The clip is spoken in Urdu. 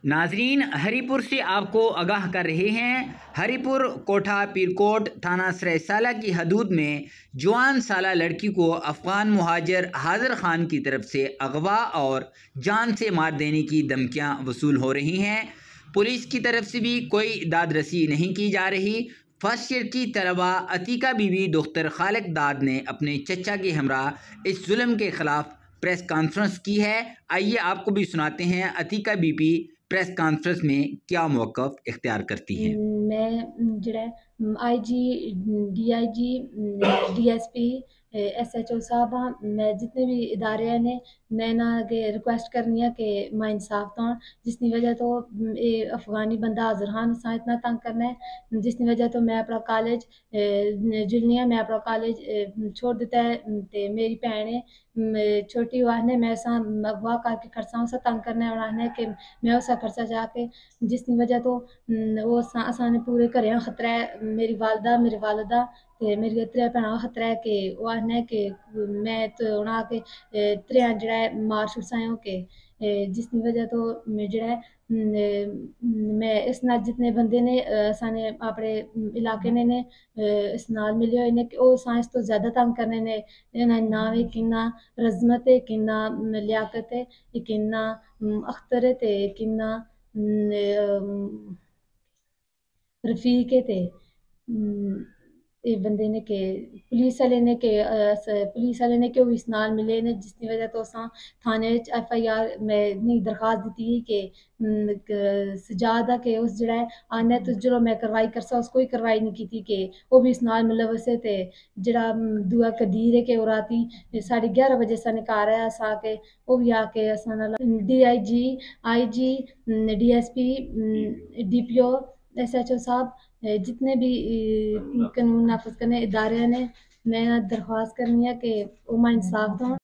ناظرین، ہری پور سے آپ کو آگاہ کر رہے ہیں۔ ہری پور کوٹھا پیرکوٹ تھانہ سرائے سالہ کی حدود میں جوان سالہ لڑکی کو افغان مہاجر حاضر خان کی طرف سے اغوا اور جان سے مار دینے کی دھمکیاں وصول ہو رہی ہیں۔ پولیس کی طرف سے بھی کوئی داد رسی نہیں کی جا رہی۔ فرسٹ ایئر کی طلبہ عتیقہ بی بی دختر خالق داد نے اپنے چچا کے ہمراہ اس ظلم کے خلاف پریس کانفرنس کی ہے۔ آئیے آپ کو بھی سناتے ہیں عتیقہ بی بی پریس کانفرنس میں کیا موقف اختیار کرتی ہیں۔ میں جڑا I G D S P S H O صاحب ہاں، میں جتنے بھی ادارے ہیں میں نہ کہ ریکویسٹ کرنی ہے کہ ماں انصاف تو جس کی وجہ تو افغانی بندہ حاضر خان اساں اتنا تنگ کرنا ہے، جس کی وجہ تو میں اپنا کالج جلنیا میں اپنا کالج چھوڑ دیتا ہے تے میری بہن ہے چھوٹی واہنے میں اساں اغوا کر کے کھڑساں اسا تنگ کرنا ہے اور آنے کہ میں اسا کھڑسا جا کے جس کی وجہ تو وہ اساں نے پورے گھرے خطرہ ہے، میری والدہ میرے والدہ تے میری ترے بھੈਣਾں خطرہ ہے کہ وہ آنے کہ میں تو ہونا کہ تریاں جڑا ہے مار چھڑساں کے جس کی وجہ تو جڑا ہے میں اس نال جتنے بندے نے اساں نے اپنے علاقے نے اس نال ملے ہوئے نے کہ وہ سائنس تو زیادہ تنگ کرنے نے انہاں نام ہے کنا رزمت ہے کنا لیاقت ہے کنا اختر ہے تے کنا رفیق ہے تے یہ بندے نے کہ پولیس والے نے کہ وہ اس نال ملے نے جس کی وجہ تو اساں تھانے وچ ایف آئی آر میں نی درخواست دیتی ہے کہ سجادہ کہ اس جڑا ہے آنے تو چلو میں کاروائی کرسا اس کوئی کاروائی نہیں کیتی کہ وہ بھی اس نال ملوث ہے تے جڑا دوسرا قدیر ہے کہ وہ راتی 11:30 بجے سا نکار ہے اسا کے وہ بھی آ کے اساں نال I G D S P D P O S H O صاحب جتنے بھی قانون نافذ کرنے ادارے نے میں درخواست کرنی ہے کہ وہ ماں انصاف دوں۔